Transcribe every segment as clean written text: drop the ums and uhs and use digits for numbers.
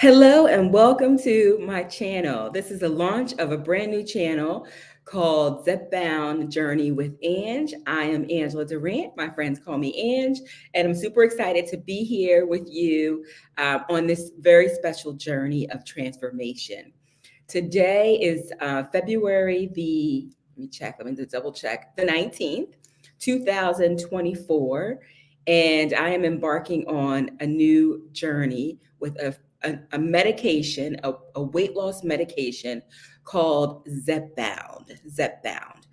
Hello and welcome to my channel. This is the launch of a brand new channel called ZepBound Journey with Ange. I am Angela Durant. My friends call me Ange, and I'm super excited to be here with you on this very special journey of transformation. Today is February let me just double check, the 19th, 2024. And I am embarking on a new journey with a medication, a weight loss medication called ZepBound. ZepBound.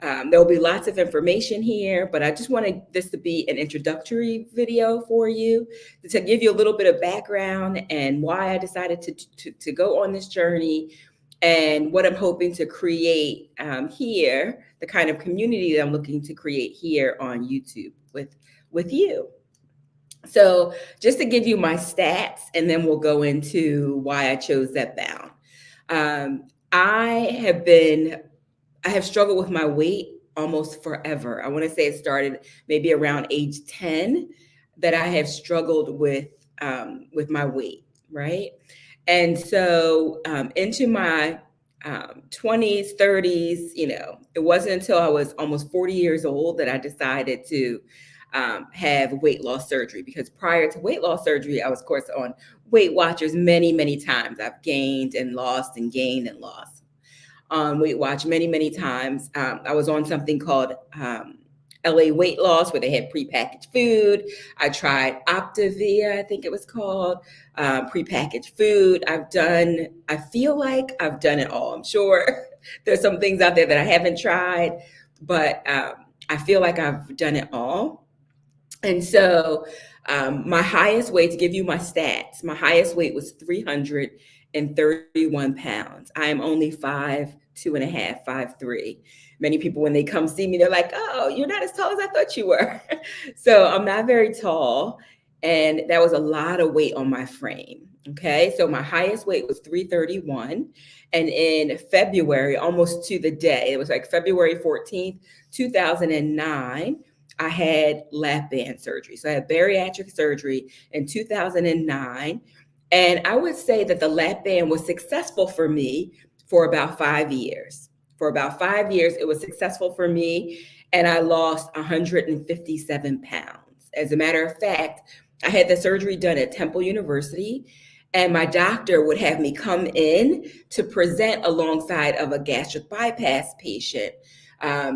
There will be lots of information here, but I just wanted this to be an introductory video for you to give you a little bit of background and why I decided to go on this journey and what I'm hoping to create here, the kind of community that I'm looking to create here on YouTube with you. So just to give you my stats, and then we'll go into why I chose ZepBound. I have struggled with my weight almost forever. I want to say it started maybe around age 10 that I have struggled with my weight, right? And so into my 20s, 30s, it wasn't until I was almost 40 years old that I decided to have weight loss surgery, because prior to weight loss surgery, I was, of course, on Weight Watchers many, many times. I've gained and lost and gained and lost on Weight Watch many, many times. I was on something called LA Weight Loss, where they had prepackaged food. I tried Optavia, I think it was called, prepackaged food. I feel like I've done it all. I'm sure there's some things out there that I haven't tried, but I feel like I've done it all. And so my highest weight, to give you my stats, my highest weight was 331 pounds. I am only 5'2.5", 5'3". Many people, when they come see me, they're like, "Oh, you're not as tall as I thought you were." So I'm not very tall. And that was a lot of weight on my frame. Okay. So my highest weight was 331. And in February, almost to the day, it was like February 14th, 2009, I had lap band surgery. So I had bariatric surgery in 2009. And I would say that the lap band was successful for me for about 5 years. For about 5 years, it was successful for me, and I lost 157 pounds. As a matter of fact, I had the surgery done at Temple University, and my doctor would have me come in to present alongside of a gastric bypass patient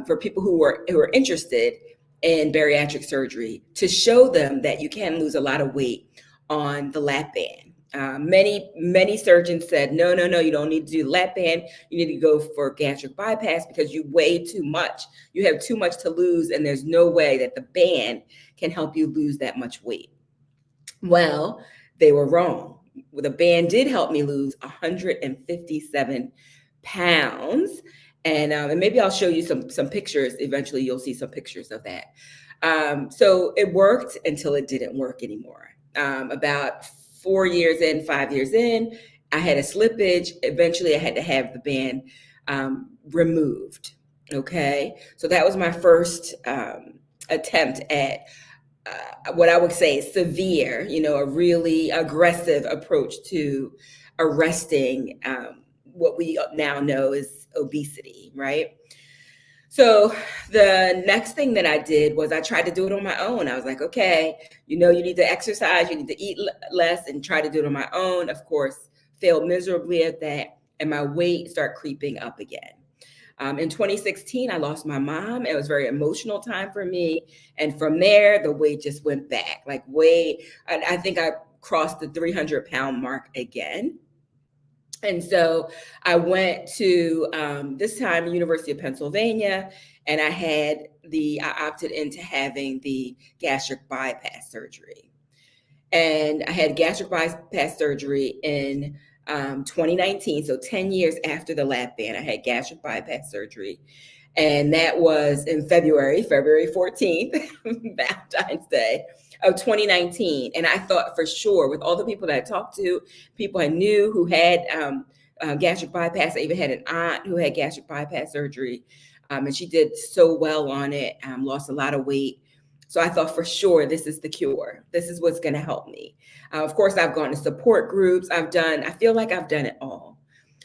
for people who were interested in bariatric surgery, to show them that you can lose a lot of weight on the lap band. Many surgeons said, no, you don't need to do lap band. You need to go for gastric bypass because you weigh too much. You have too much to lose, and there's no way that the band can help you lose that much weight. Well, they were wrong. The band did help me lose 157 pounds. And maybe I'll show you some pictures. Eventually, you'll see some pictures of that. So it worked until it didn't work anymore. About 4 years in, 5 years in, I had a slippage. Eventually, I had to have the band removed. Okay, so that was my first attempt at what I would say is severe, a really aggressive approach to arresting what we now know is obesity, right? So the next thing that I did was I tried to do it on my own. I was like, okay, you need to exercise, you need to eat less, and try to do it on my own. Of course, failed miserably at that, and my weight started creeping up again. In 2016, I lost my mom. It was a very emotional time for me. And from there, the weight just went back, I think I crossed the 300-pound mark again. And so I went to, this time, University of Pennsylvania, and I opted into having the gastric bypass surgery. And I had gastric bypass surgery in 2019, so 10 years after the lap band, I had gastric bypass surgery. And that was in February 14th, Valentine's Day of 2019. And I thought for sure, with all the people that I talked to, people I knew who had gastric bypass, I even had an aunt who had gastric bypass surgery, and she did so well on it, lost a lot of weight. So I thought for sure this is the cure. This is what's going to help me. Of course, I've gone to support groups. I feel like I've done it all.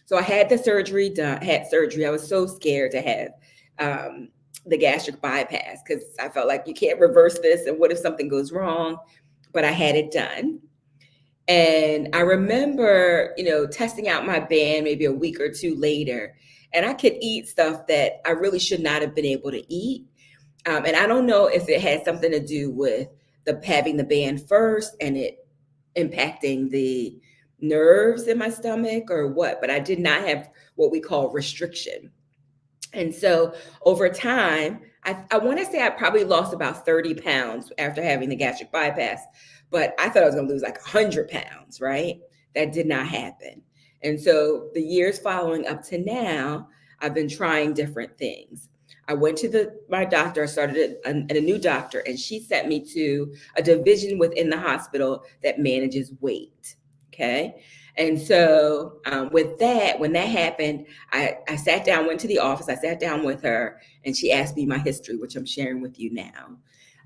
So I had the surgery done, had surgery. I was so scared to have the gastric bypass because I felt like you can't reverse this. And what if something goes wrong? But I had it done. And I remember, testing out my band maybe a week or two later, and I could eat stuff that I really should not have been able to eat. And I don't know if it had something to do with having the band first and it impacting the nerves in my stomach or what, but I did not have what we call restriction. And so over time, I want to say I probably lost about 30 pounds after having the gastric bypass, but I thought I was going to lose like 100 pounds, right? That did not happen. And so the years following up to now, I've been trying different things. I went to my doctor, I started at a new doctor, and she sent me to a division within the hospital that manages weight. Okay. And so with that, when that happened, I sat down, went to the office, I sat down with her, and she asked me my history, which I'm sharing with you now.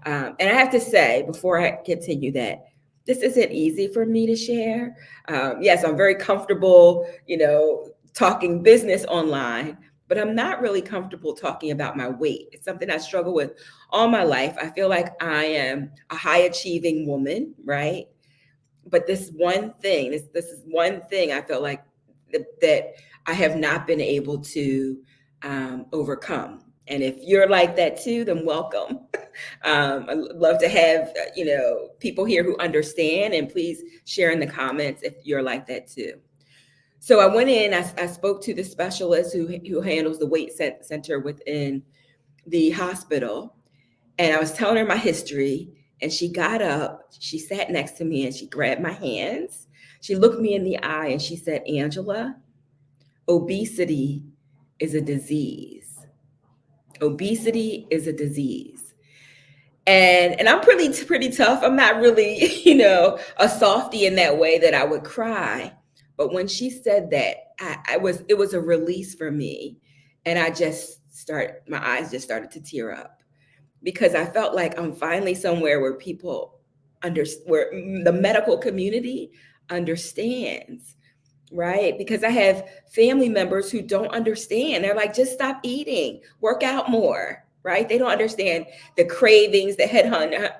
And I have to say, before I continue that, this isn't easy for me to share. Yes, I'm very comfortable, talking business online, but I'm not really comfortable talking about my weight. It's something I struggle with all my life. I feel like I am a high achieving woman, right? But this is one thing I felt like that I have not been able to overcome. And if you're like that too, then welcome. I'd love to have people here who understand, and please share in the comments if you're like that too. So I went in, I spoke to the specialist who handles the weight center within the hospital, and I was telling her my history, and she got up, she sat next to me, and she grabbed my hands. She looked me in the eye and she said, "Angela, obesity is a disease. Obesity is a disease." And I'm pretty tough. I'm not really, a softie in that way that I would cry. But when she said that, it was a release for me. And my eyes just started to tear up because I felt like I'm finally somewhere where where the medical community understands, right? Because I have family members who don't understand. They're like, just stop eating, work out more, right? They don't understand the cravings, the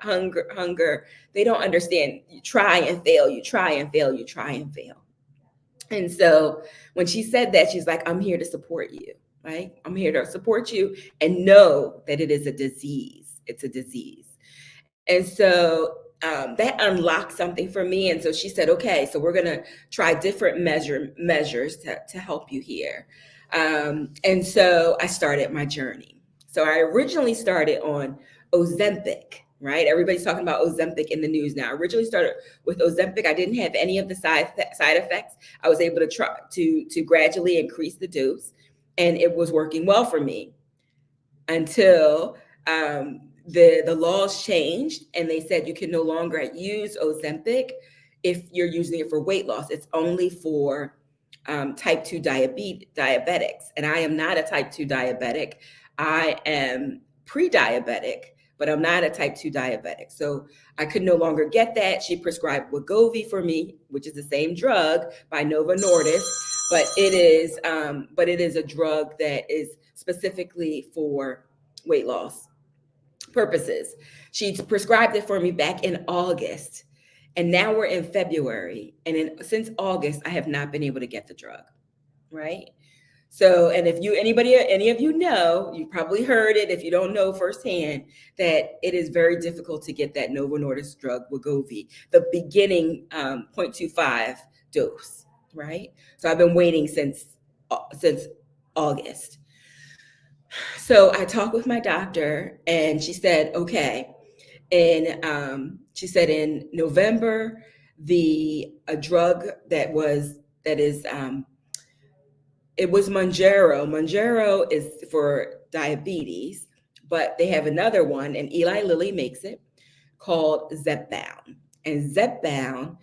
hunger. They don't understand. You try and fail, you try and fail, you try and fail. And so when she said that, she's like, I'm here to support you, right? I'm here to support you and know that it is a disease. It's a disease. And so that unlocked something for me. And so she said, okay, so we're going to try different measures to help you here. And so I started my journey. So I originally started on Ozempic, right? Everybody's talking about Ozempic in the news now. I originally started with Ozempic. I didn't have any of the side effects. I was able to try to gradually increase the dose, and it was working well for me until the laws changed, and they said you can no longer use Ozempic if you're using it for weight loss. It's only for type 2 diabetics. And I am not a type 2 diabetic. I am pre-diabetic, but I'm not a type 2 diabetic. So I could no longer get that. She prescribed Wegovy for me, which is the same drug by Novo Nordisk, but it is a drug that is specifically for weight loss purposes. She prescribed it for me back in August, and now we're in February. And since August, I have not been able to get the drug, right? So, and if any of you know, you've probably heard it, if you don't know firsthand, that it is very difficult to get that Novo Nordisk drug, Wegovy, the beginning 0.25 dose, right? So I've been waiting since August. So I talked with my doctor, and she said, okay. And she said in November, a drug it was Mounjaro. Mounjaro is for diabetes, but they have another one, and Eli Lilly makes it, called ZepBound. And ZepBound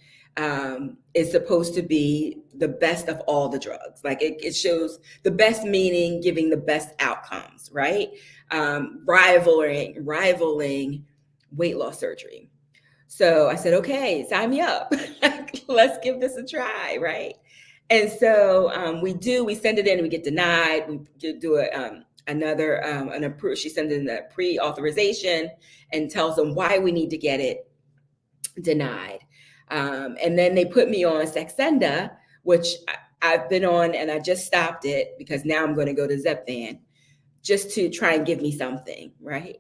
is supposed to be the best of all the drugs. Like it shows the best, meaning giving the best outcomes, right? Rivaling weight loss surgery. So I said, okay, sign me up. Let's give this a try, right? And so we send it in, we get denied. We do an approve. She sends in a pre-authorization and tells them why we need to get it denied. And then they put me on Saxenda, which I've been on, and I just stopped it because now I'm going to go to ZepBound just to try and give me something, right?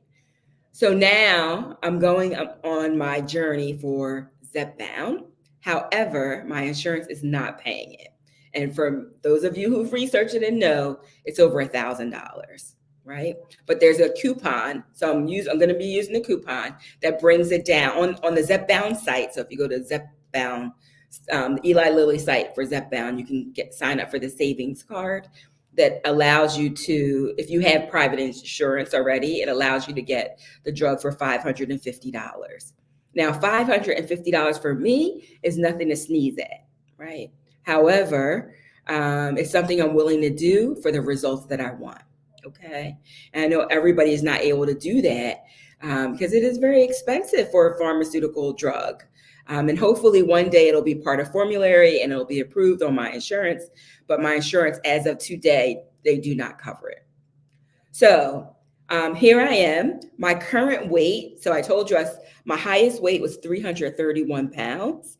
So now I'm going on my journey for ZepBound. However, my insurance is not paying it. And for those of you who've researched it and know, it's over $1,000, right? But there's a coupon. So I'm going to be using the coupon that brings it down on the ZepBound site. So if you go to ZepBound, the Eli Lilly site for ZepBound, you can sign up for the savings card that allows you to, if you have private insurance already, it allows you to get the drug for $550. Now, $550 for me is nothing to sneeze at, right? However, it's something I'm willing to do for the results that I want, okay? And I know everybody is not able to do that because it is very expensive for a pharmaceutical drug. And hopefully one day it'll be part of formulary and it'll be approved on my insurance. But my insurance, as of today, they do not cover it. So here I am, my current weight. So I told you my highest weight was 331 pounds.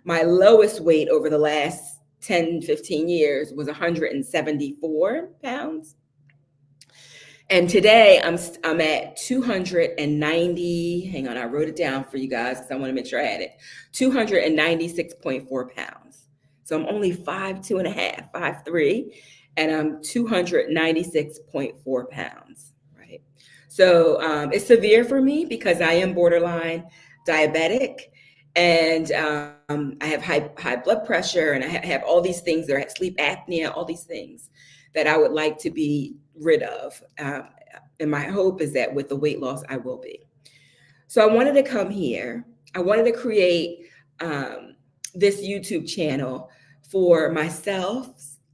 My lowest weight over the last 10, 15 years was 174 pounds. And today I'm at 290. Hang on, I wrote it down for you guys because I want to make sure I had it. 296.4 pounds. So I'm only 5'2.5", 5'3", and I'm 296.4 pounds. Right. So it's severe for me because I am borderline diabetic, and I have high blood pressure, and I have all these things. There, I have sleep apnea, all these things that I would like to be rid of. And my hope is that with the weight loss, I will be. So I wanted to come here. I wanted to create this YouTube channel for myself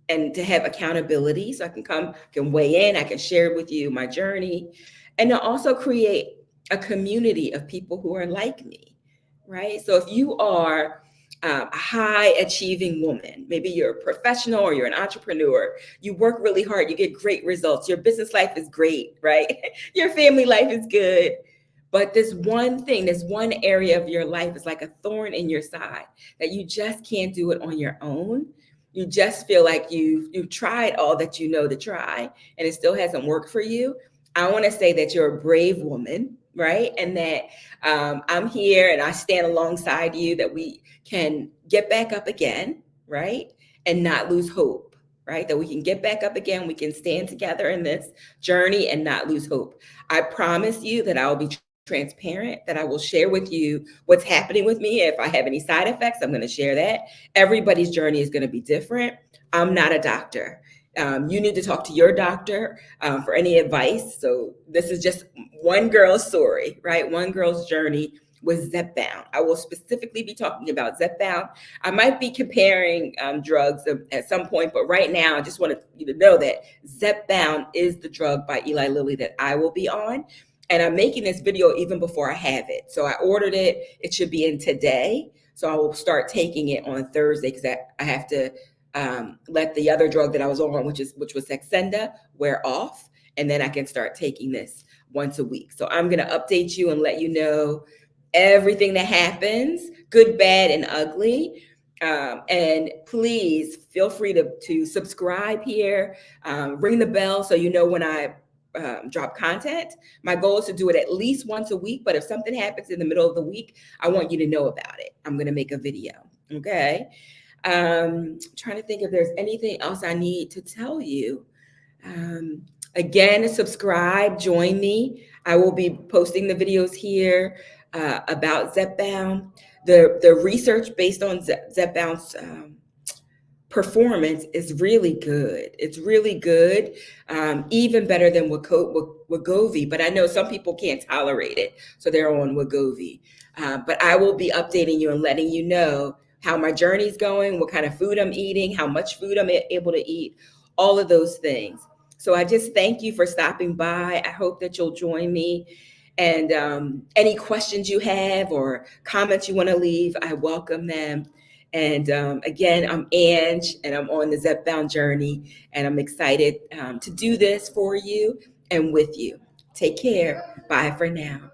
and to have accountability. So I can weigh in, I can share with you my journey, and to also create a community of people who are like me, right? So if you are a high achieving woman, maybe you're a professional or you're an entrepreneur, you work really hard, you get great results, your business life is great, right? Your family life is good. But this one thing, this one area of your life is like a thorn in your side that you just can't do it on your own. You just feel like you've tried all that you know to try and it still hasn't worked for you. I want to say that you're a brave woman, right? And that I'm here and I stand alongside you, that we can get back up again, right? And not lose hope, right? That we can get back up again. We can stand together in this journey and not lose hope. I promise you that I'll be transparent, that I will share with you what's happening with me. If I have any side effects, I'm going to share that. Everybody's journey is going to be different. I'm not a doctor. You need to talk to your doctor for any advice. So this is just one girl's story, right? One girl's journey with ZepBound. I will specifically be talking about ZepBound. I might be comparing drugs at some point, but right now I just want you to know that ZepBound is the drug by Eli Lilly that I will be on. And I'm making this video even before I have it. So I ordered it. It should be in today. So I will start taking it on Thursday because I have to let the other drug that I was on, which was Saxenda, wear off. And then I can start taking this once a week. So I'm going to update you and let you know everything that happens, good, bad, and ugly. And please feel free to subscribe here, ring the bell so you know when I drop content. My goal is to do it at least once a week, but if something happens in the middle of the week, I want you to know about it. I'm going to make a video. Okay. Trying to think if there's anything else I need to tell you. Again, subscribe, join me. I will be posting the videos here about ZepBound. The research based on ZepBound's performance is really good. It's really good, even better than Wegovy. But I know some people can't tolerate it, so they're on Wegovy. But I will be updating you and letting you know how my journey's going, what kind of food I'm eating, how much food I'm able to eat, all of those things. So I just thank you for stopping by. I hope that you'll join me. And any questions you have or comments you want to leave, I welcome them. And again, I'm Ange, and I'm on the ZepBound Journey, and I'm excited to do this for you and with you. Take care. Bye for now.